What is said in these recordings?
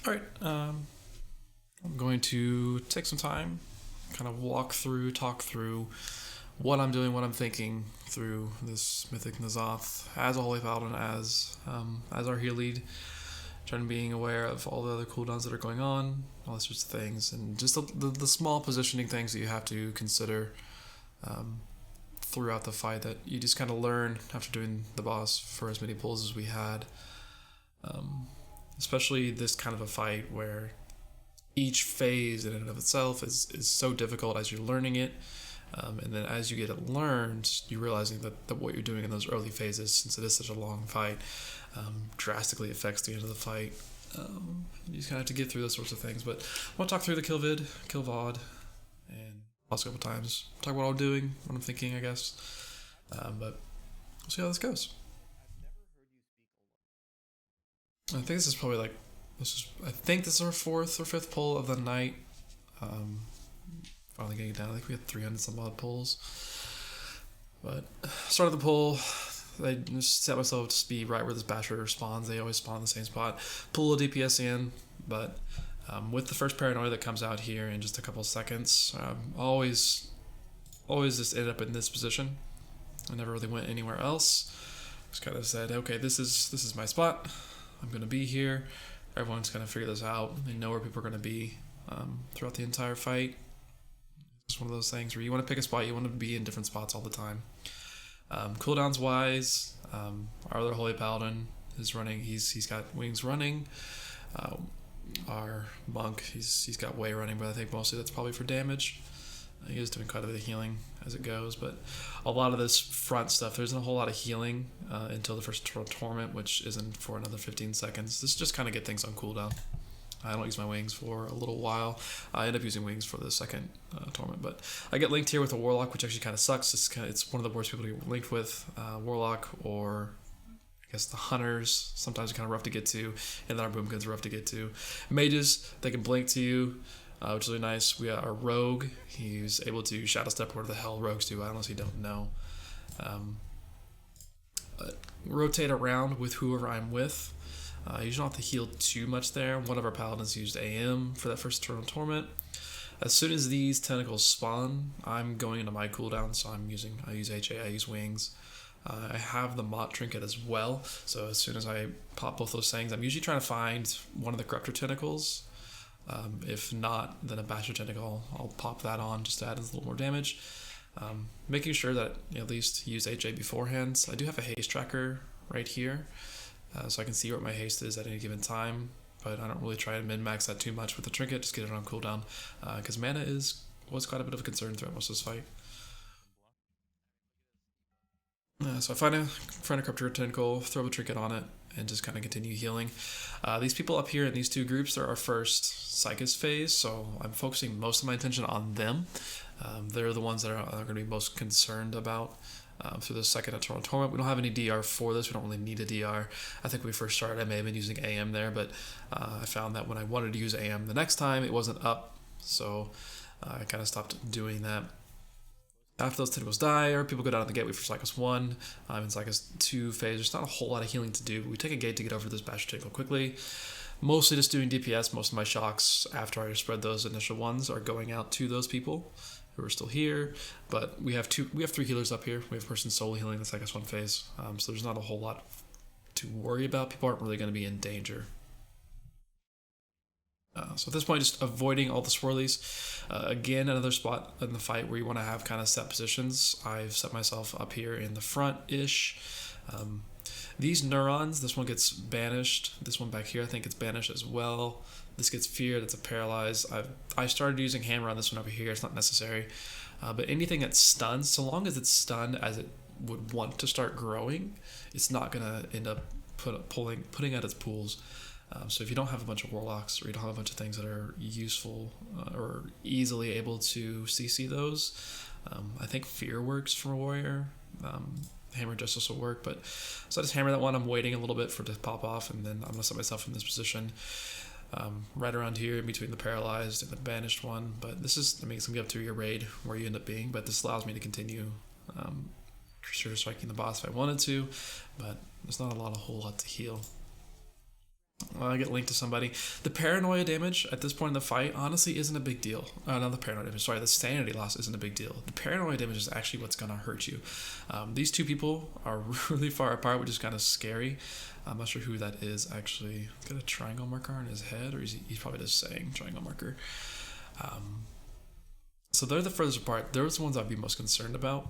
All right, I'm going to take some time, kind of talk through what I'm doing, what I'm thinking through this Mythic N'zoth as a Holy Paladin, as our heal lead, trying to being aware of all the other cooldowns that are going on, all these sorts of things, and just the small positioning things that you have to consider throughout the fight that you just kind of learn after doing the boss for as many pulls as we had. Especially this kind of a fight where each phase in and of itself is so difficult as you're learning it. And then as you get it learned, you're realizing that what you're doing in those early phases, since it is such a long fight, drastically affects the end of the fight. You just kind of have to get through those sorts of things. But I want to talk through the kill VoD, and last couple times talk about what I'm doing, what I'm thinking, I guess. But we'll see how this goes. I think this is probably like I think this is our fourth or fifth pull of the night. Um, Finally getting it down. I think we had 300 some odd pulls. But started the pull. I just set myself to be right where this basher spawns. They always spawn in the same spot. Pull a DPS in, but with the first paranoia that comes out here in just a couple seconds, always just ended up in this position. I never really went anywhere else. Just kind of said, okay, this is my spot. I'm gonna be here. Everyone's gonna figure this out. They know where people are gonna be throughout the entire fight. It's one of those things where you want to pick a spot, you want to be in different spots all the time. Cooldowns wise, our other Holy Paladin is running. He's got wings running. Our monk, he's got way running, but I think mostly that's probably for damage. He is doing quite a bit of healing as it goes, but a lot of this front stuff, there isn't a whole lot of healing until the first torment, which isn't for another 15 seconds. This just kind of get things on cooldown. I don't use my wings for a little while. I end up using wings for the second tournament, but I get linked here with a warlock, which actually kind of sucks. It's one of the worst people to get linked with, warlock, or I guess the hunters. Sometimes it's kind of rough to get to, and then our boomguns are rough to get to. Mages, they can blink to you, which is really nice. We got our rogue. He's able to shadow step. Where the hell rogues do? I honestly don't know. Rotate around with whoever I'm with. You don't have to heal too much there. One of our paladins used AM for that first turn on Torment. As soon as these tentacles spawn, I'm going into my cooldown, so I use HA, I use wings. I have the Mott trinket as well, so as soon as I pop both those things, I'm usually trying to find one of the Corruptor tentacles. If not, then a Basher tentacle, I'll pop that on just to add a little more damage. Making sure that at least use HA beforehand. I do have a haste tracker right here. So I can see what my haste is at any given time, but I don't really try to min-max that too much with the trinket, just get it on cooldown, because mana was quite a bit of a concern throughout most of this fight. So I find a Corruptor tentacle, throw a trinket on it, and just kind of continue healing. These people up here in these two groups, they're our first Psychus phase, so I'm focusing most of my attention on them. They're the ones that are going to be most concerned about through the second Eternal Torment. We don't have any DR for this. We don't really need a DR. I think when we first started, I may have been using AM there, but I found that when I wanted to use AM the next time, it wasn't up, so I kind of stopped doing that. After those tentacles die, or people go down the gateway for Psychus 1, in Psychus 2 phase, there's not a whole lot of healing to do. We take a gate to get over this Basher tentacle quickly. Mostly just doing DPS. Most of my shocks, after I spread those initial ones, are going out to those people who are still here, but we have 3 healers up here. We have a person solo healing the Psychus 1 phase, so there's not a whole lot to worry about. People aren't really going to be in danger. So at this point, just avoiding all the swirlies. Again, another spot in the fight where you want to have kind of set positions. I've set myself up here in the front-ish. These neurons, this one gets banished. This one back here, I think, gets banished as well. This gets feared, it's a paralyze. I started using hammer on this one over here, it's not necessary. But anything that stuns, so long as it's stunned as it would want to start growing, it's not going to end up putting out its pools. So if you don't have a bunch of warlocks, or you don't have a bunch of things that are useful or easily able to CC those, I think fear works for a warrior. Hammer justice will work, but so I just hammer that one. I'm waiting a little bit for it to pop off, and then I'm gonna set myself in this position, right around here in between the paralyzed and the banished one. But this is, I mean, it's gonna be up to your raid where you end up being, but this allows me to continue sure striking the boss if I wanted to, but there's not a whole lot to heal. I get linked to somebody. The paranoia damage at this point in the fight honestly isn't a big deal. Not the paranoia damage, sorry, the sanity loss isn't a big deal. The paranoia damage is actually what's going to hurt you. These two people are really far apart, which is kind of scary. I'm not sure who that is actually. He's got a triangle marker on his head, or he's probably just saying triangle marker. So they're the furthest apart. They're the ones I'd be most concerned about.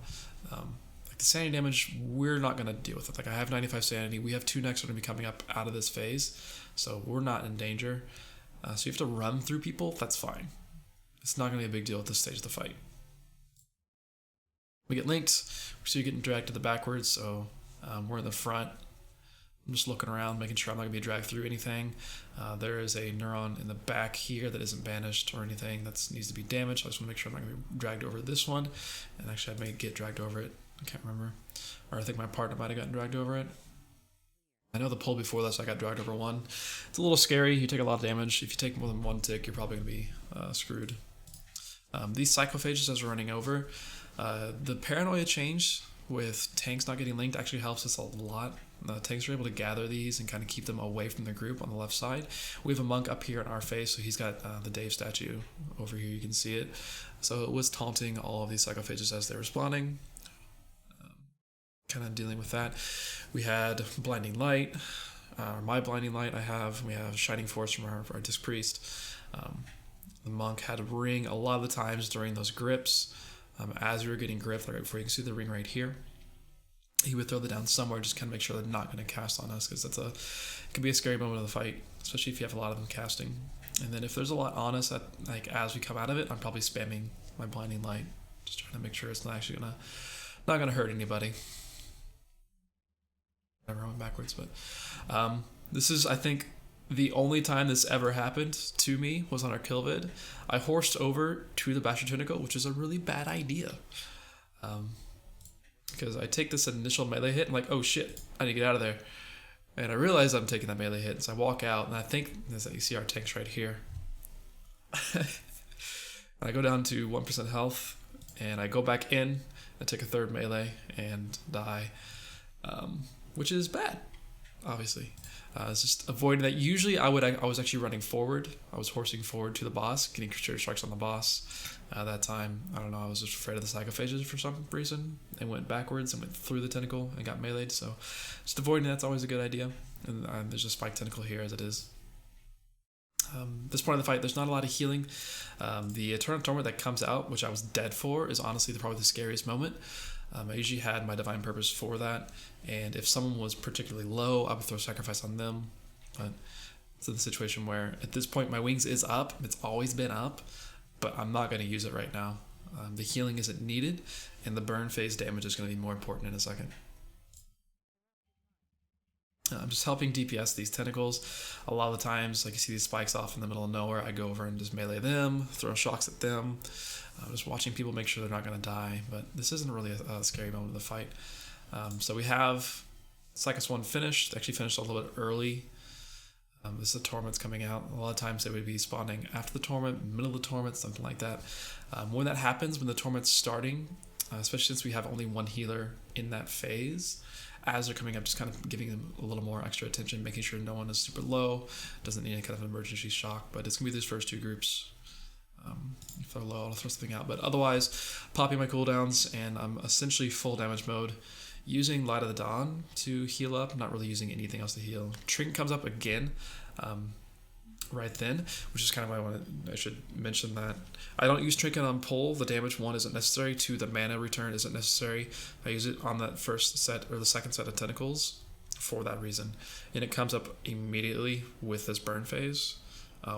Like the sanity damage, we're not going to deal with it. Like I have 95 sanity. We have 2 next that are going to be coming up out of this phase. So we're not in danger. So you have to run through people. That's fine. It's not going to be a big deal at this stage of the fight. We get linked. So you're getting dragged to the backwards. So we're in the front. I'm just looking around, making sure I'm not going to be dragged through anything. There is a neuron in the back here that isn't banished or anything that needs to be damaged. I just want to make sure I'm not going to be dragged over this one. And actually, I may get dragged over it. I can't remember. Or I think my partner might have gotten dragged over it. I know the pull before this, I got dragged over one. It's a little scary. You take a lot of damage. If you take more than 1 tick, you're probably going to be screwed. These psychophages as we're running over, the paranoia change with tanks not getting linked actually helps us a lot. Tanks are able to gather these and kind of keep them away from the group on the left side. We have a monk up here in our face, so he's got the Dave statue over here. You can see it. So it was taunting all of these psychophages as they were spawning. Kind of dealing with that. We had blinding light, or my blinding light I have. We have shining force from our disc priest. The monk had a ring a lot of the times during those grips. As we were getting gripped, right before you can see the ring right here, he would throw the down somewhere, just kind of make sure they're not going to cast on us, because it can be a scary moment of the fight, especially if you have a lot of them casting. And then if there's a lot on us, as we come out of it, I'm probably spamming my blinding light, just trying to make sure it's not actually not gonna hurt anybody. Never went backwards, but this is, I think, the only time this ever happened to me was on our kill vid. I horsed over to the Bastard Tentacle, which is a really bad idea. Because I take this initial melee hit and like, oh shit, I need to get out of there. And I realize I'm taking that melee hit, so I walk out, and I think, as you see our tanks right here. And I go down to 1% health, and I go back in and take a 3rd melee and die. Which is bad, obviously. It's just avoiding that. Usually I was actually running forward. I was horsing forward to the boss, getting trigger strikes on the boss. That time, I don't know, I was just afraid of the psychophages for some reason, and went backwards and went through the tentacle and got meleeed. So just avoiding that's always a good idea. And there's a spike tentacle here as it is. This point of the fight, there's not a lot of healing. The Eternal Torment that comes out, which I was dead for, is honestly probably the scariest moment. I usually had my Divine Purpose for that, and if someone was particularly low, I would throw Sacrifice on them. But it's in the situation where, at this point, my wings is up. It's always been up, but I'm not going to use it right now. The healing isn't needed, and the burn phase damage is going to be more important in a second. I'm just helping DPS these tentacles. A lot of the times, like you see these spikes off in the middle of nowhere, I go over and just melee them, throw shocks at them. Just watching people make sure they're not going to die, but this isn't really a scary moment of the fight. So we have Psychus 1 finished, actually finished a little bit early. This is the torments coming out. A lot of times they would be spawning after the torment, middle of the torment, something like that. When that happens, when the torment's starting, especially since we have only 1 healer in that phase, as they're coming up, just kind of giving them a little more extra attention, making sure no one is super low, doesn't need any kind of emergency shock, but it's going to be these first 2 groups. If they're low, I'll throw something out, but otherwise, popping my cooldowns, and I'm essentially full damage mode, using Light of the Dawn to heal up, not really using anything else to heal. Trinket comes up again, right then, which is kind of why I should mention that. I don't use Trinket on pull. The damage 1 isn't necessary, 2, the mana return isn't necessary. I use it on that first set, or the second set of tentacles, for that reason. And it comes up immediately with this burn phase,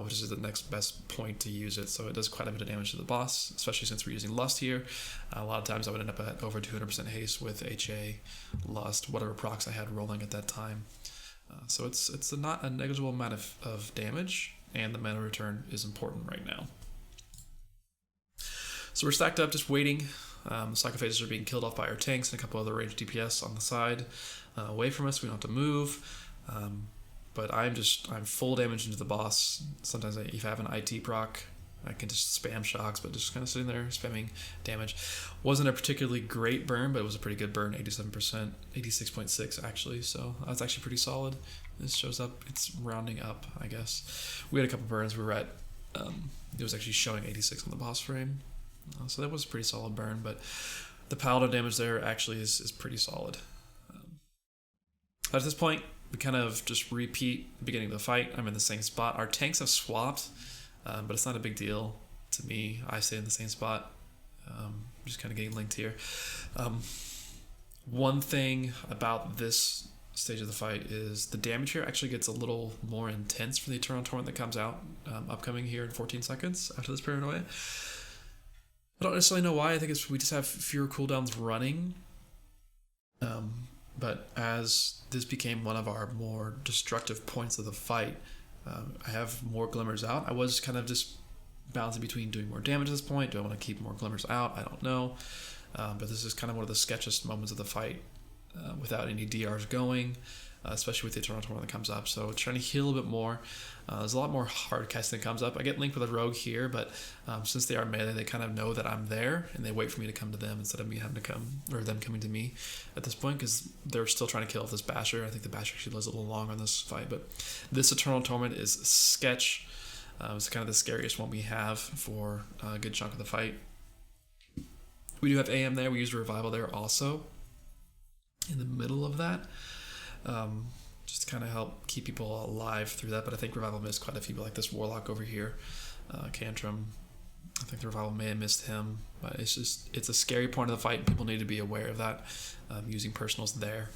which is the next best point to use it. So it does quite a bit of damage to the boss, especially since we're using Lust here. A lot of times I would end up at over 200% haste with HA, Lust, whatever procs I had rolling at that time. So it's not a negligible amount of damage, and the mana return is important right now. So we're stacked up, just waiting. The Psychophages are being killed off by our tanks and a couple other ranged DPS on the side. Away from us, we don't have to move. But I'm full damage into the boss. Sometimes if I have an IT proc, I can just spam shocks, but just kind of sitting there spamming damage. Wasn't a particularly great burn, but it was a pretty good burn, 87%, 86.6 actually, so that's actually pretty solid. This shows up, it's rounding up, I guess. We had a couple burns, we were at, it was actually showing 86 on the boss frame, so that was a pretty solid burn, but the Paladin damage there actually is pretty solid. But at this point, we kind of just repeat the beginning of the fight. I'm in the same spot. Our tanks have swapped, but it's not a big deal to me. I stay in the same spot. Just kind of getting linked here. One thing about this stage of the fight is the damage here actually gets a little more intense for the Eternal Torment that comes out upcoming here in 14 seconds after this paranoia. I don't necessarily know why. I think it's we just have fewer cooldowns running. But as this became one of our more destructive points of the fight, I have more glimmers out. I was kind of just balancing between doing more damage at this point. Do I want to keep more glimmers out? I don't know. But this is kind of one of the sketchiest moments of the fight without any DRs going, especially with the Eternal Torment that comes up. So trying to heal a bit more. There's a lot more hard casting that comes up. I get linked with a rogue here, but since they are melee, they kind of know that I'm there, and they wait for me to come to them instead of me having to come, or them coming to me at this point, because they're still trying to kill off this Basher. I think the Basher actually lives a little long on this fight, but this Eternal Torment is sketch. It's kind of the scariest one we have for a good chunk of the fight. We do have AM there. We use Revival there also in the middle of that. Just to kind of help keep people alive through that, but I think Revival missed quite a few, like this Warlock over here, Cantrum. I think the Revival may have missed him, but it's a scary point of the fight. People need to be aware of that, using personals there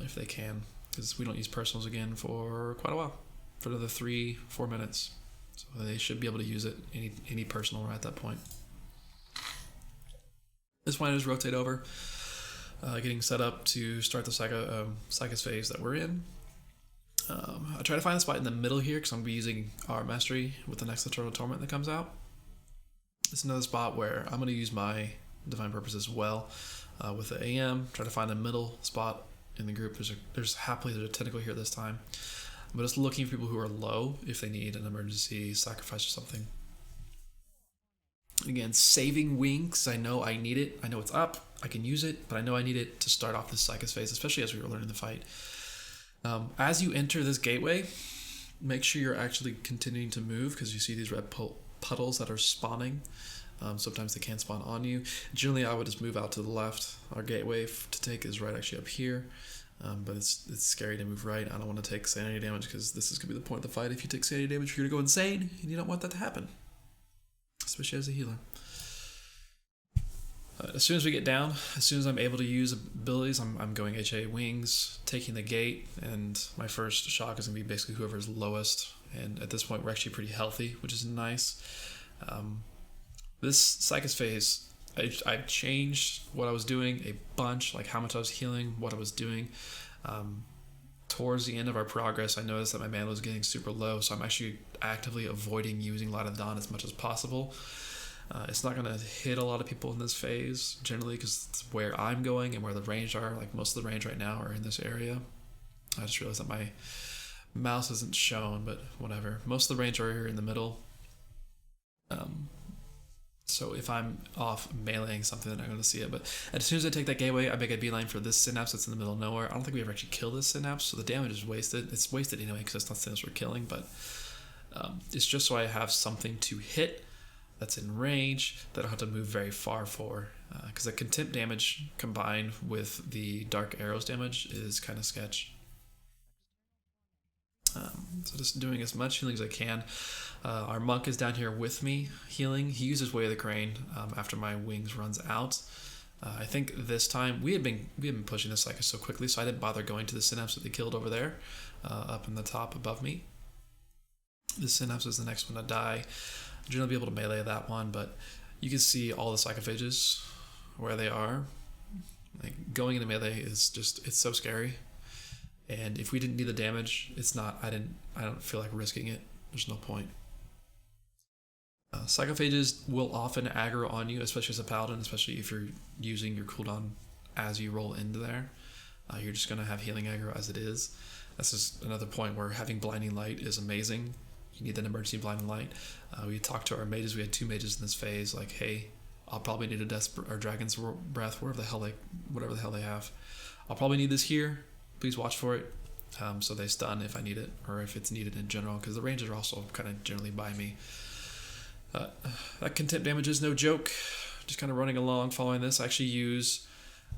if they can, because we don't use personals again for quite a while, for another 3-4 minutes, so they should be able to use it any personal right at that point. This point is rotate over, getting set up to start the Psychus phase that we're in. I try to find a spot in the middle here because I'm going to be using our Mastery with the next Eternal Torment that comes out. It's another spot where I'm going to use my Divine Purpose as well with the AM. Try to find a middle spot in the group. There's a tentacle here this time. I'm just looking for people who are low if they need an emergency sacrifice or something. Again, saving wings. I know I need it. I know it's up. I can use it, but I know I need it to start off this Psychus phase, especially as we were learning the fight. As you enter this gateway, make sure you're actually continuing to move, because you see these red puddles that are spawning. Sometimes they can spawn on you. Generally, I would just move out to the left. Our gateway to take is right actually up here, but it's scary to move right. I don't want to take sanity damage, because this is going to be the point of the fight. If you take sanity damage, you're going to go insane, and you don't want that to happen, especially as a healer. As soon as we get down, as soon as I'm able to use abilities, I'm going HA Wings, taking the gate, and my first shock is going to be basically whoever's lowest. And at this point, we're actually pretty healthy, which is nice. This Psychus phase, I've changed what I was doing a bunch, like how much I was healing, what I was doing. Towards the end of our progress, I noticed that my mana was getting super low, so I'm actually actively avoiding using Light of Dawn as much as possible. It's not going to hit a lot of people in this phase, generally, because it's where I'm going and where the range are. Like, most of the range right now are in this area. I just realized that my mouse isn't shown, but whatever. Most of the range are here in the middle. So if I'm off meleeing something, they're not going to see it. But as soon as I take that gateway, I make a beeline for this Synapse that's in the middle of nowhere. I don't think we ever actually kill this Synapse, so the damage is wasted. It's wasted anyway, because it's not Synapse we're killing, but it's just so I have something to hit that's in range that I don't have to move very far for, because the contempt damage combined with the dark arrows damage is kind of sketch. So just doing as much healing as I can. Our monk is down here with me healing. He uses Way of the Crane after my wings runs out. I think this time we had been pushing this Psychus so quickly, so I didn't bother going to the Synapse that they killed over there, up in the top above me. The Synapse is the next one to die. Generally be able to melee that one, but you can see all the psychophages where they are. Like, going into melee is just, it's so scary. And if we didn't need the damage, I don't feel like risking it. There's no point. Psychophages will often aggro on you, especially as a paladin, especially if you're using your cooldown as you roll into there. You're just going to have healing aggro as it is. That's just another point where having blinding light is amazing. you need that emergency blinding light. We talked to our mages. We had 2 mages in this phase. Like, hey, I'll probably need a or Dragon's Breath, whatever the hell they have. I'll probably need this here. Please watch for it. So they stun if I need it, or if it's needed in general, because the ranges are also kind of generally by me. That contempt damage is no joke. Just kind of running along, following this. I actually use,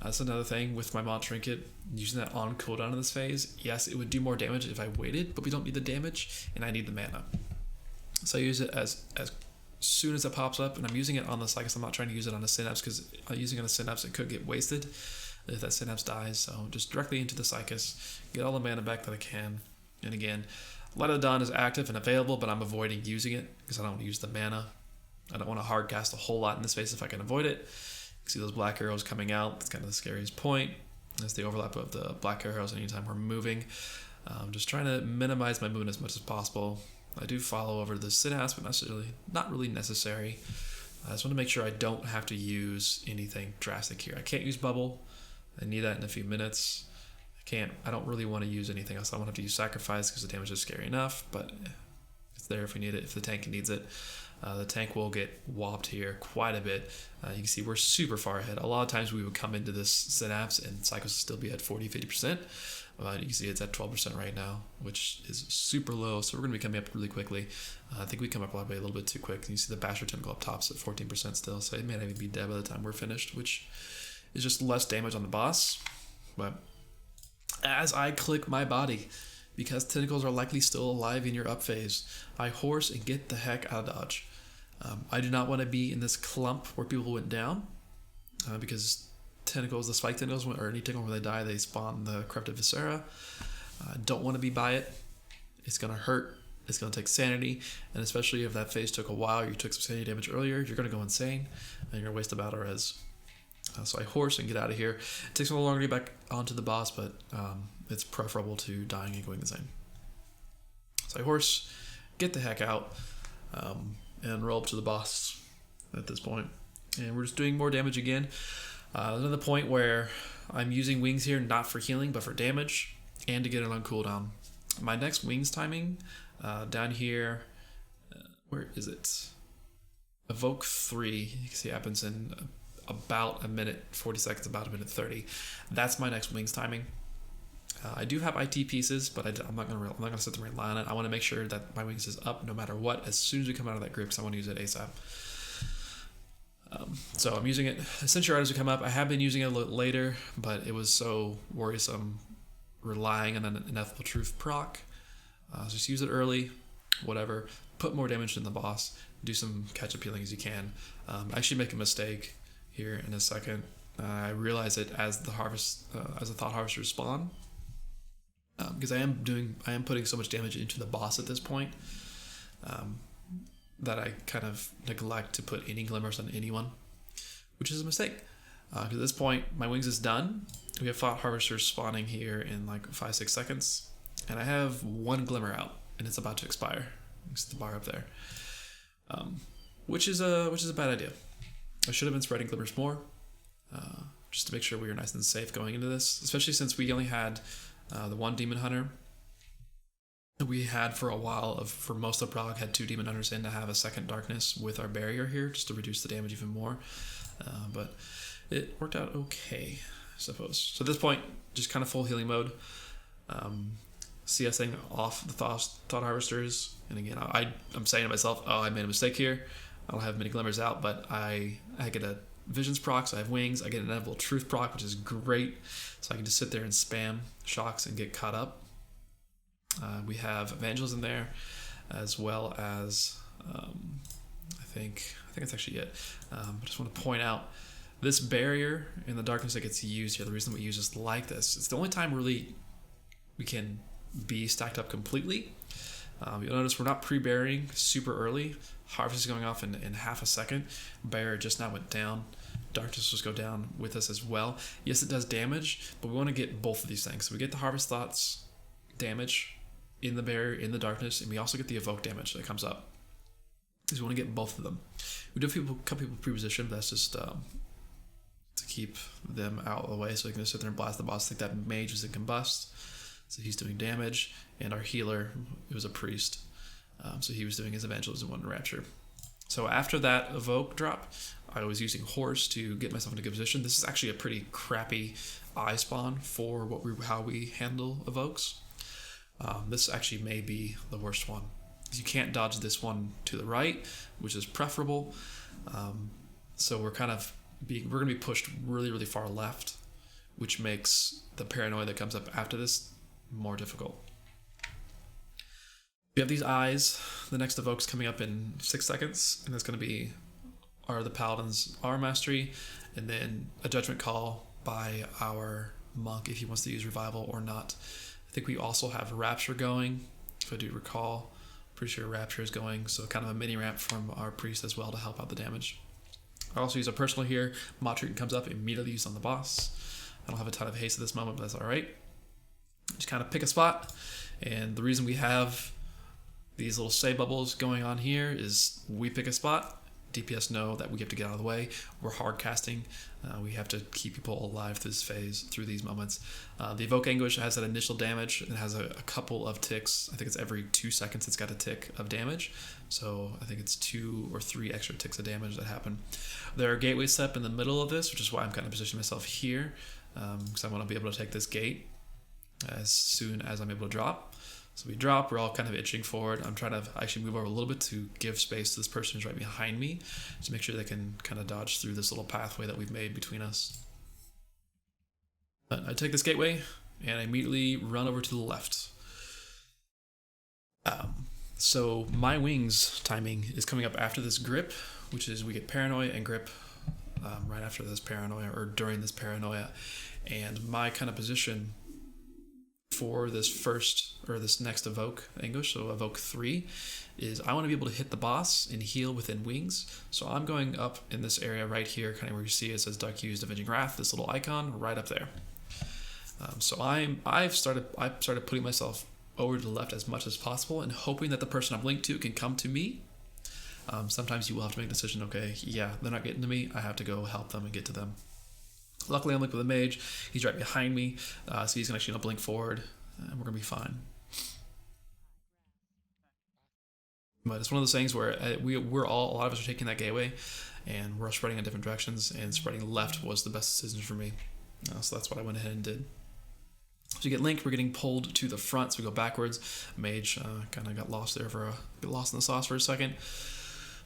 that's another thing with my Mod Trinket, using that on cooldown in this phase. Yes, it would do more damage if I waited, but we don't need the damage, and I need the mana. So I use it as soon as it pops up, and I'm using it on the Psychus. I'm not trying to use it on a Synapse, because using it on a Synapse, it could get wasted if that Synapse dies. So just directly into the Psychus, get all the mana back that I can. And again, Light of the Dawn is active and available, but I'm avoiding using it because I don't want to use the mana. I don't want to hard cast a whole lot in this phase if I can avoid it. You can see those black arrows coming out. That's kind of the scariest point. That's the overlap of the black arrows anytime we're moving. Just trying to minimize my movement as much as possible. I do follow over the Synapse, but not really necessary. I just want to make sure I don't have to use anything drastic here. I can't use Bubble. I need that in a few minutes. I don't really want to use anything else. I won't have to use Sacrifice because the damage is scary enough, but it's there if we need it, if the tank needs it. The tank will get whopped here quite a bit. You can see we're super far ahead. A lot of times we would come into this Synapse and Psychus would still be at 40-50%. You can see it's at 12% right now, which is super low, so we're going to be coming up really quickly. I think we come up probably a little bit too quick. You see the Basher Tentacle up top's at 14% still, so it may not even be dead by the time we're finished, which is just less damage on the boss. But as I click my body, because tentacles are likely still alive in your up phase, I horse and get the heck out of dodge. I do not want to be in this clump where people went down, because tentacles, the spike tentacles, or any tentacle where they die, they spawn the corrupted viscera. Don't want to be by it. It's going to hurt. It's going to take sanity, and especially if that phase took a while, you took some sanity damage earlier, you're going to go insane, and you're going to waste a battle res. So I horse and get out of here. It takes a little longer to get back onto the boss, but it's preferable to dying and going insane. So I horse, get the heck out, and roll up to the boss at this point. And we're just doing more damage again. Another point where I'm using wings here, not for healing, but for damage, and to get it on cooldown. My next wings timing, down here, where is it? Evoke 3, you can see it happens in about a minute 40 seconds, about a minute 30. That's my next wings timing. I do have IT pieces, but I'm not gonna sit there and rely on it. I want to make sure that my wings is up no matter what as soon as we come out of that grip, because I want to use it ASAP. So I'm using it as Sentry Riders come up. I have been using it a little later, but it was so worrisome relying on an Ineffable Truth proc. Just use it early, whatever. Put more damage in the boss. Do some catch-up healing as you can. Actually make a mistake here in a second. I realize it as the Thought Harvesters spawn, because I am putting so much damage into the boss at this point that I kind of neglect to put any glimmers on anyone, which is a mistake. Because at this point, my wings is done. We have Thought Harvesters spawning here in like 5-6 seconds, and I have one glimmer out, and it's about to expire. It's the bar up there, which is a bad idea. I should have been spreading glimmers more, just to make sure we were nice and safe going into this, especially since we only had the one Demon Hunter. We had for a while, for most of Prague, had 2 Demon Hunters in to have a second Darkness with our barrier here, just to reduce the damage even more. But it worked out okay, I suppose. So at this point, just kind of full healing mode. CSing off the Thought Harvesters. And again, I'm saying to myself, oh, I made a mistake here. I don't have many glimmers out, but I get a Visions proc, so I have wings. I get an Ineffable Truth proc, which is great. So I can just sit there and spam shocks and get caught up. We have Evangels in there, as well as I think that's actually it. I just want to point out this barrier in the darkness that gets used here. The reason we use this like this, it's the only time really we can be stacked up completely. You'll notice we're not pre-burying super early. Harvest is going off in half a second. Barrier just now went down. Darkness will go down with us as well. Yes, it does damage, but we want to get both of these things. So we get the Harvest Thoughts damage in the barrier, in the darkness, and we also get the Evoke damage that comes up. Because we want to get both of them. We do have a couple people pre-positioned, but that's just to keep them out of the way, so we can just sit there and blast the boss. I think that Mage is in Combust, so he's doing damage, and our healer, it was a Priest. So he was doing his Evangelism 1 Rapture. So after that Evoke drop, I was using Horse to get myself into good position. This is actually a pretty crappy eye spawn for how we handle Evokes. This actually may be the worst one. You can't dodge this one to the right, which is preferable. So we're going to be pushed really, really far left, which makes the paranoia that comes up after this more difficult. We have these eyes. The next Evoke's coming up in 6 seconds, and that's going to be the Paladin's Armor Mastery, and then a Judgment Call by our Monk if he wants to use Revival or not. I think we also have Rapture going, if I do recall. Pretty sure Rapture is going, so kind of a mini ramp from our Priest as well to help out the damage. I also use a personal here. Motrican comes up, immediately used on the boss. I don't have a ton of haste at this moment, but that's alright. Just kind of pick a spot, and the reason we have these little say bubbles going on here is we pick a spot, DPS know that we have to get out of the way. We're hard casting. We have to keep people alive through this phase, through these moments. The Evoke Anguish has that initial damage and has a couple of ticks. I think it's every 2 seconds it's got a tick of damage. So I think it's 2 or 3 extra ticks of damage that happen. There are gateways set up in the middle of this, which is why I'm kind of positioning myself here, because I want to be able to take this gate as soon as I'm able to drop. So we drop, we're all kind of itching forward. I'm trying to actually move over a little bit to give space to this person who's right behind me to make sure they can kind of dodge through this little pathway that we've made between us. But I take this gateway and I immediately run over to the left. So my wings timing is coming up after this grip, which is we get Paranoia and grip right after this Paranoia or during this Paranoia. And my kind of position for this next Evoke Anguish, so Evoke 3, is I want to be able to hit the boss and heal within wings. So I'm going up in this area right here, kind of where you see it says Duck Used Avenging Wrath, this little icon right up there. So I've started putting myself over to the left as much as possible and hoping that the person I'm linked to can come to me. Sometimes you will have to make a decision, okay, yeah, they're not getting to me, I have to go help them and get to them. Luckily, I'm linked with a mage. He's right behind me, so he's actually going to blink forward, and we're going to be fine. But it's one of those things where a lot of us are taking that gateway, and we're spreading in different directions, and spreading left was the best decision for me. So that's what I went ahead and did. So you get linked, we're getting pulled to the front, so we go backwards. Mage kind of got lost there get lost in the sauce for a second.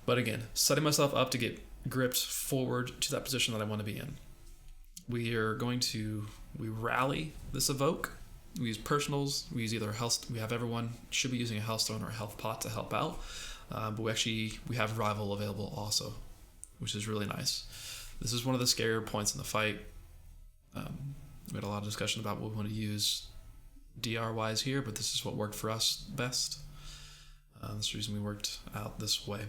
But again, setting myself up to get gripped forward to that position that I want to be in. We rally this Evoke. We use personals. We use either a health. We have everyone should be using a health stone or a health pot to help out. But we have rival available also, which is really nice. This is one of the scarier points in the fight. We had a lot of discussion about what we want to use DR wise here, but this is what worked for us best. That's the reason we worked out this way.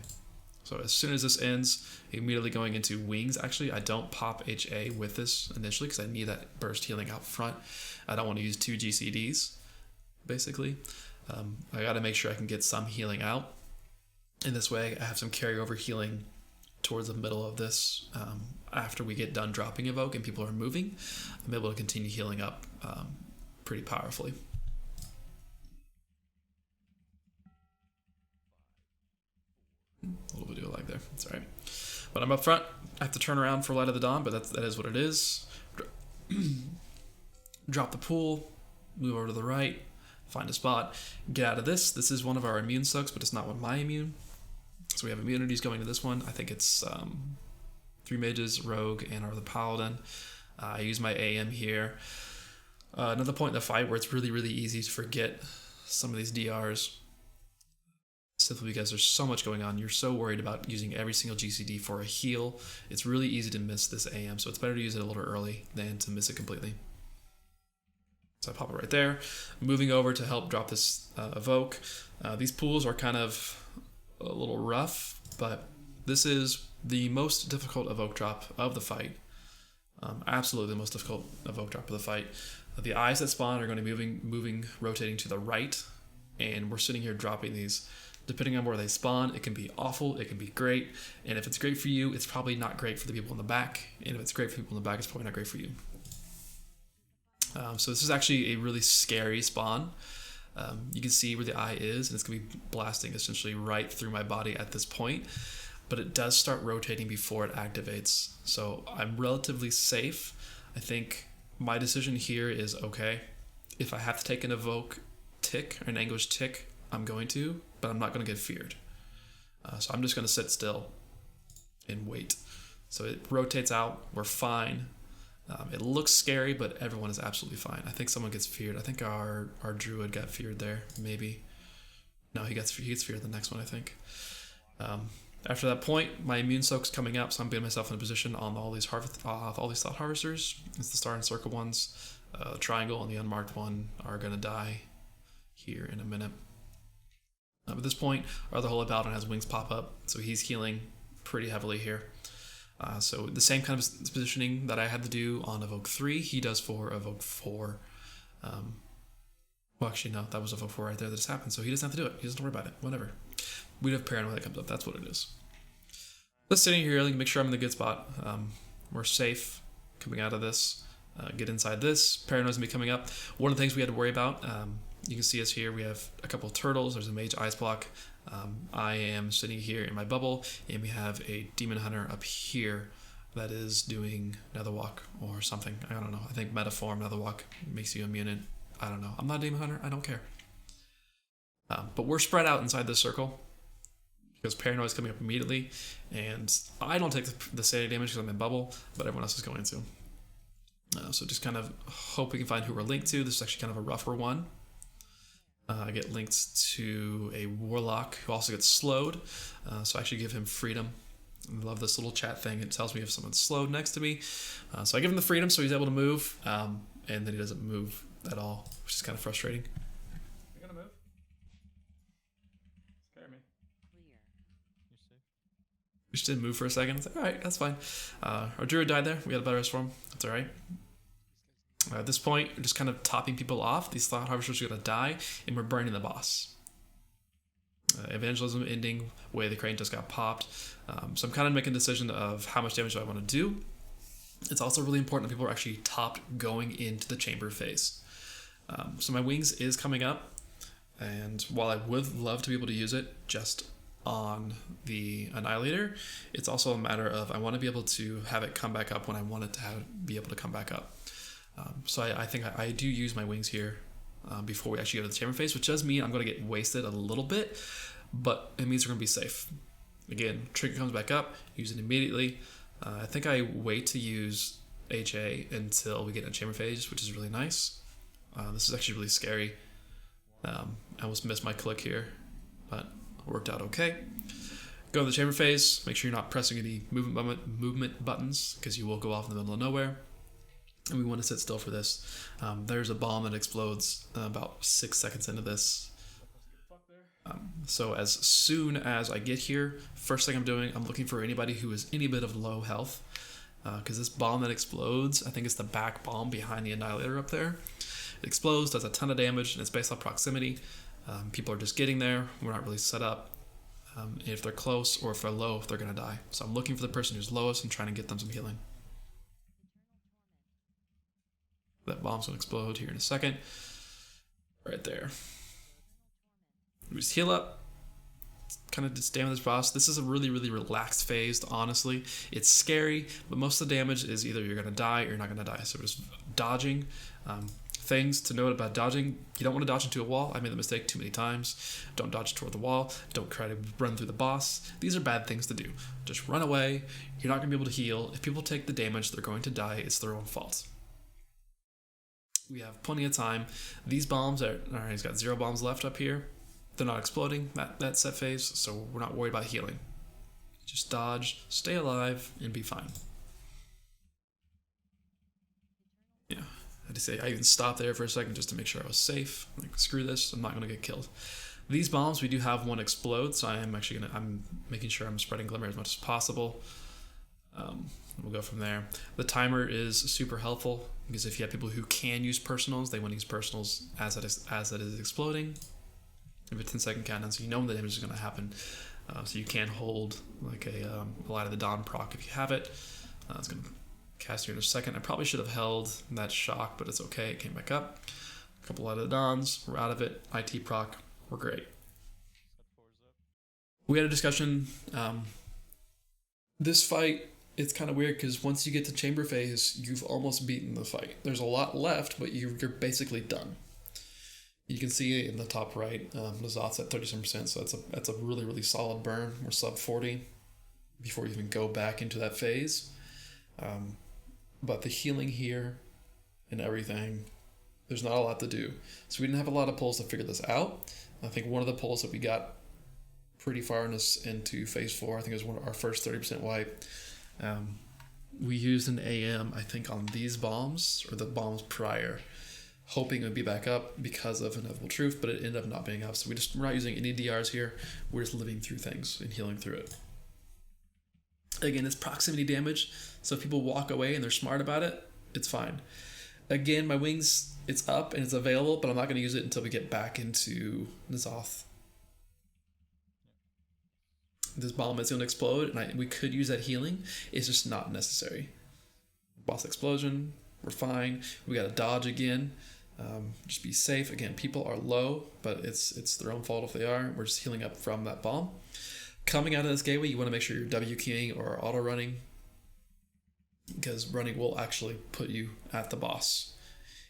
So as soon as this ends, immediately going into wings. Actually, I don't pop HA with this initially because I need that burst healing out front. I don't want to use 2 GCDs, basically. I got to make sure I can get some healing out. In this way, I have some carryover healing towards the middle of this. After we get done dropping Evoke and people are moving, I'm able to continue healing up pretty powerfully. A little video lag there. That's all right. But I'm up front. I have to turn around for Light of the Dawn, but that is what it is. Drop the pool, move over to the right, find a spot, get out of this. This is one of our immune sucks, but it's not one of my immune. So we have immunities going to this one. I think it's 3 mages, rogue, and the paladin. I use my AM here. Another point in the fight where it's really, really easy to forget some of these DRs. Simply because there's so much going on. You're so worried about using every single GCD for a heal. It's really easy to miss this AM, so it's better to use it a little early than to miss it completely. So I pop it right there. Moving over to help drop this Evoke. These pools are kind of a little rough, but this is the most difficult Evoke drop of the fight. Absolutely the most difficult Evoke drop of the fight. The eyes that spawn are going to be moving, rotating to the right, and we're sitting here dropping these. Depending on where they spawn, it can be awful, it can be great, and if it's great for you, it's probably not great for the people in the back, and if it's great for people in the back, it's probably not great for you. So this is actually a really scary spawn. You can see where the eye is, and it's going to be blasting essentially right through my body at this point. But it does start rotating before it activates. So I'm relatively safe. I think my decision here is, okay, if I have to take an Evoke tick, or an Anguish tick, I'm going to, but I'm not going to get feared. So I'm just going to sit still and wait. So it rotates out. We're fine. It looks scary, but everyone is absolutely fine. I think someone gets feared. I think our druid got feared there, maybe. No, he gets feared the next one, I think. After that point, my immune soak's coming up, so I'm putting myself in a position on all these thought harvesters. It's the star and circle ones. The triangle and the unmarked one are gonna die here in a minute. At this point, our other holy paladin has wings pop up, so he's healing pretty heavily here. So the same kind of positioning that I had to do on Evoke 3, he does for Evoke 4. Well, actually, no, that was Evoke 4 right there that just happened, so he doesn't have to do it. He doesn't worry about it. Whatever. We have paranoia that comes up. That's what it is. Just sitting here, make sure I'm in the good spot. We're safe coming out of this. Get inside this. Paranoia's gonna be coming up. One of the things we had to worry about, you can see us here. We have a couple of turtles. There's a mage ice block. I am sitting here in my bubble, and we have a demon hunter up here that is doing nether walk or something. I don't know. I think metaform nether walk makes you immune. I don't know. I'm not a demon hunter. I don't care. But we're spread out inside this circle because paranoia is coming up immediately, and I don't take the sanity damage because I'm in bubble, but everyone else is going to. So just kind of hope we can find who we're linked to. This is actually kind of a rougher one. I get linked to a warlock who also gets slowed, so I actually give him freedom. I love this little chat thing. It tells me if someone's slowed next to me. So I give him the freedom so he's able to move, and then he doesn't move at all, which is kind of frustrating. You gonna move? Scare me. You're safe. We just didn't move for a second. It's like, all right, that's fine. Our druid died there. We had a better rest for him. That's all right. At this point, we're just kind of topping people off. These thought harvesters are going to die, and we're burning the boss. Evangelism ending, way the crane just got popped. So I'm kind of making a decision of how much damage do I want to do. It's also really important that people are actually topped going into the chamber phase. So my wings is coming up, and while I would love to be able to use it just on the Annihilator, it's also a matter of I want to be able to have it come back up when I want it to be able to come back up. So I think I do use my wings here before we actually go to the chamber phase, which does mean I'm going to get wasted a little bit, but it means we're going to be safe. Again, trigger comes back up, use it immediately. I think I wait to use HA until we get in a chamber phase, which is really nice. This is actually really scary. I almost missed my click here, but it worked out okay. Go to the chamber phase, make sure you're not pressing any movement buttons, because you will go off in the middle of nowhere. And we want to sit still for this. There's a bomb that explodes about 6 seconds into this. So as soon as I get here, first thing I'm doing, I'm looking for anybody who is any bit of low health. Because this bomb that explodes, I think it's the back bomb behind the Annihilator up there. It explodes, does a ton of damage, and it's based on proximity. People are just getting there. We're not really set up. If they're close or if they're low, they're going to die. So I'm looking for the person who's lowest and trying to get them some healing. That bomb's gonna explode here in a second. Right there. We just heal up. Kind of just damage this boss. This is a really, really relaxed phase, honestly. It's scary, but most of the damage is either you're gonna die or you're not gonna die. So we're just dodging. Things to note about dodging: you don't want to dodge into a wall. I made the mistake too many times. Don't dodge toward the wall. Don't try to run through the boss. These are bad things to do. Just run away. You're not gonna be able to heal. If people take the damage, they're going to die. It's their own fault. We have plenty of time. These bombs are, alright, he's got 0 bombs left up here. They're not exploding, that set phase, so we're not worried about healing. Just dodge, stay alive, and be fine. Yeah, I had to say, I even stopped there for a second just to make sure I was safe. Like, screw this, I'm not gonna get killed. These bombs, we do have one explode, so I'm making sure I'm spreading glimmer as much as possible. We'll go from there. The timer is super helpful because if you have people who can use personals, they want to use personals as it is exploding. You have a 10-second countdown, so you know when the damage is going to happen. So you can hold like a Light of the Dawn proc if you have it. It's going to cast here in a second. I probably should have held that shock, but it's okay. It came back up. A couple out of the Dons, we're out of it. IT proc, we're great. We had a discussion. This fight, it's kind of weird because once you get to chamber phase, you've almost beaten the fight. There's a lot left, but you're basically done. You can see it in the top right. N'zoth's at 37%, so that's a really, really solid burn. We're sub 40 before you even go back into that phase. But the healing here and everything, there's not a lot to do. So we didn't have a lot of pulls to figure this out. I think one of the pulls that we got pretty far into phase 4, I think it was our first 30% wipe. We used an AM, I think, on these bombs, or the bombs prior, hoping it would be back up because of Inevitable Truth, but it ended up not being up. So we're not using any DRs here. We're just living through things and healing through it. Again, it's proximity damage, so if people walk away and they're smart about it, it's fine. Again, my wings, it's up and it's available, but I'm not going to use it until we get back into N'zoth. This bomb is going to explode, and we could use that healing. It's just not necessary. Boss explosion, we're fine. We got to dodge again. Just be safe. Again, people are low, but it's their own fault if they are. We're just healing up from that bomb. Coming out of this gateway, you want to make sure you're W keying or auto running, because running will actually put you at the boss.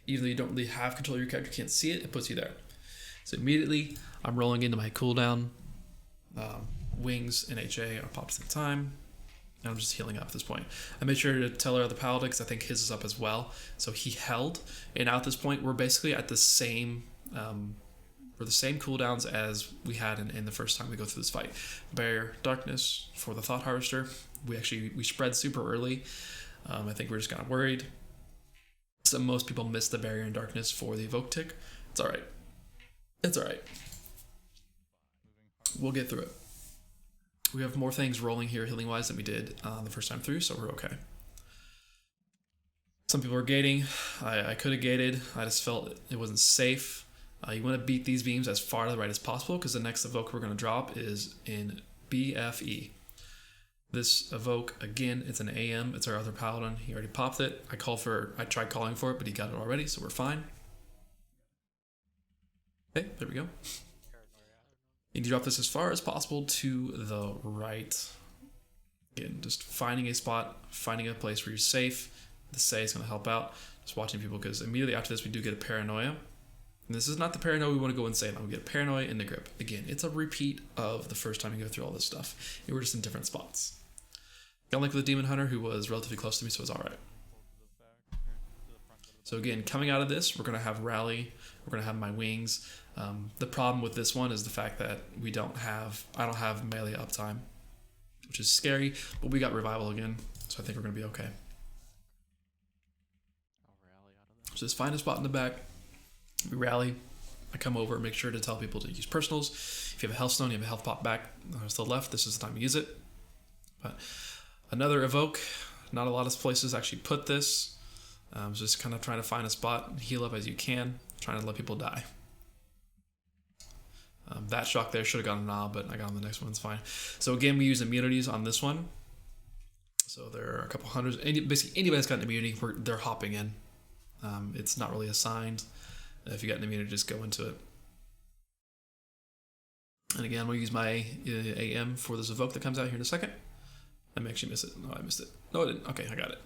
Even though you don't really have control of your character, you can't see it, it puts you there. So immediately, I'm rolling into my cooldown. Wings and HA are popped at the time. And I'm just healing up at this point. I made sure to tell our other Paladin because I think his is up as well. So he held. And now at this point, we're basically at the same cooldowns as we had in the first time we go through this fight. Barrier, Darkness for the Thought Harvester. We spread super early. I think we're just kind of worried. So most people miss the Barrier and Darkness for the Evoke tick. It's alright. It's alright. We'll get through it. We have more things rolling here healing wise than we did the first time through, so we're okay. Some people are gating. I could have gated. I just felt it wasn't safe. You want to beat these beams as far to the right as possible because the next Evoke we're going to drop is in BFE. This Evoke, again, it's an AM. It's our other Paladin. He already popped it. I tried calling for it, but he got it already, so we're fine. Okay, there we go. You can drop this as far as possible to the right. Again, just finding a spot, finding a place where you're safe. The say is going to help out. Just watching people, because immediately after this we do get a paranoia. And this is not the paranoia we want to go insane on. We get paranoia in the grip. Again, it's a repeat of the first time you go through all this stuff. And we're just in different spots. Got linked with a Demon Hunter who was relatively close to me, so it was alright. So again, coming out of this, we're going to have Rally. We're going to have my wings. The problem with this one is the fact that I don't have melee uptime, which is scary, but we got revival again, so I think we're going to be okay. So just find a spot in the back, we rally, I come over, make sure to tell people to use personals. If you have a health stone, you have a health pop back to the left, this is the time to use it. But another Evoke, not a lot of places actually put this, just kind of trying to find a spot and heal up as you can, trying to let people die. That shock there should have gotten an owl, but I got on the next one, it's fine. So again, we use immunities on this one. So there are a couple hundreds. Basically, anybody that's got an immunity, they're hopping in. It's not really assigned. If you got an immunity, just go into it. And again, we'll use my AM for this Evoke that comes out here in a second. I may actually miss it. No, I missed it. No, I didn't. Okay, I got it.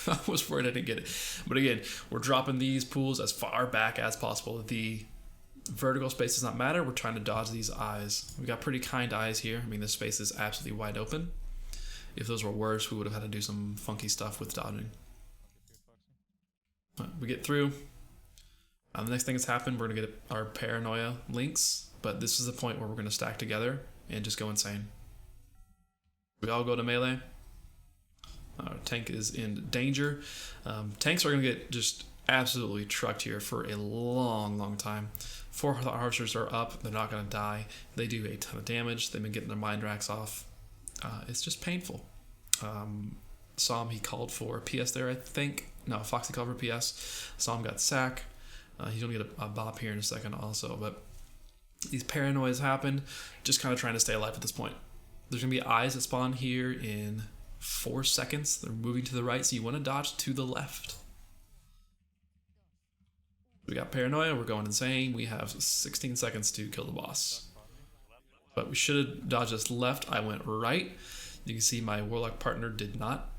I was worried I didn't get it. But again, we're dropping these pools as far back as possible. The vertical space does not matter. We're trying to dodge these eyes. We got pretty kind eyes here. I mean, this space is absolutely wide open. If those were worse, we would have had to do some funky stuff with dodging. We get through. The next thing that's happened, we're going to get our paranoia links, but this is the point where we're going to stack together and just go insane. We all go to melee. Our tank is in danger. Tanks are going to get just absolutely trucked here for a long time. 4 harvesters are up. They're not going to die. They do a ton of damage. They've been getting their mind racks off. It's just painful. Saw him, he called for PS there, I think. No, Foxy called for PS. Saw him got sack. He's going to get a bop here in a second also. But these paranoias happen. Just kind of trying to stay alive at this point. There's going to be eyes that spawn here in 4 seconds. They're moving to the right, so you want to dodge to the left. We got Paranoia, we're going insane. We have 16 seconds to kill the boss. But we should have dodged this left. I went right. You can see my Warlock partner did not,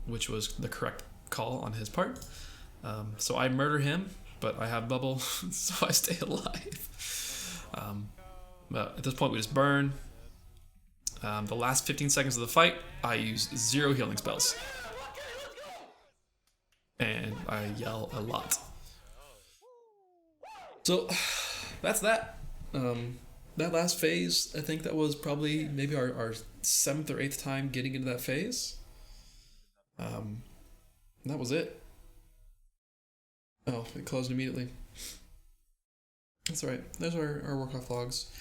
which was the correct call on his part. So I murder him, but I have bubble, so I stay alive. But at this point, we just burn. The last 15 seconds of the fight, I use 0 healing spells. And I yell a lot. So, that's that. That last phase, I think that was probably maybe our 7th or 8th time getting into that phase. And that was it. Oh, it closed immediately. That's alright. There's our work-off logs.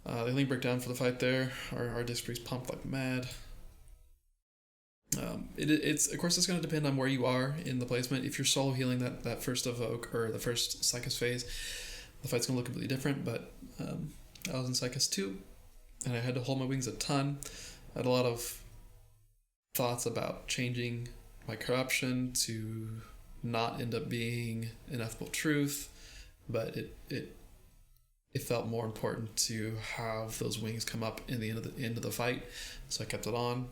The healing breakdown for the fight there. Our disc breeze pumped like mad. It's of course it's going to depend on where you are in the placement. If you're solo healing that first Evoke or the first Psychus phase, the fight's going to look completely different. But I was in Psychus 2, and I had to hold my wings a ton. I had a lot of thoughts about changing my corruption to not end up being ineffable truth, but it felt more important to have those wings come up in the end of the fight, so I kept it on.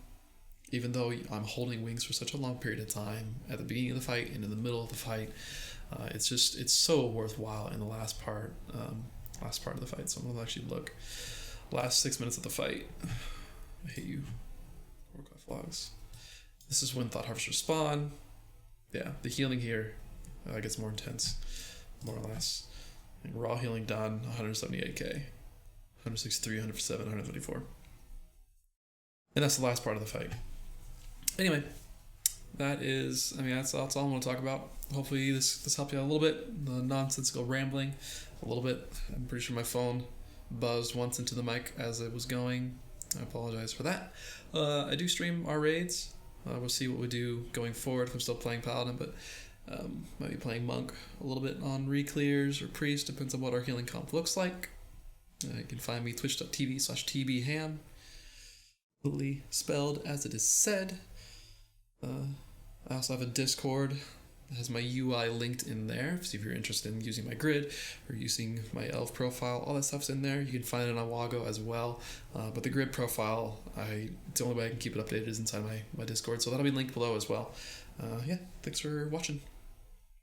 Even though I'm holding wings for such a long period of time at the beginning of the fight and in the middle of the fight, it's so worthwhile in the last part of the fight. So I'm gonna actually look. Last 6 minutes of the fight. I hate you. Work off logs. This is when Thought Harvesters spawn. Yeah, the healing here gets more intense, more or less. And raw healing done, 178k, 163, 107, 124. And that's the last part of the fight. Anyway, that's all I want to talk about. Hopefully this helped you out a little bit. The nonsensical rambling, a little bit. I'm pretty sure my phone buzzed once into the mic as it was going. I apologize for that. I do stream our raids. We'll see what we do going forward if I'm still playing Paladin, but might be playing Monk a little bit on re-clears or Priest, depends on what our healing comp looks like. You can find me twitch.tv/tbham, spelled as it is said. I also have a Discord that has my UI linked in there, so if you're interested in using my grid or using my elf profile, all that stuff's in there. You can find it on Wago as well, but the grid profile, the only way I can keep it updated is inside my Discord, so that'll be linked below as well. Yeah, thanks for watching.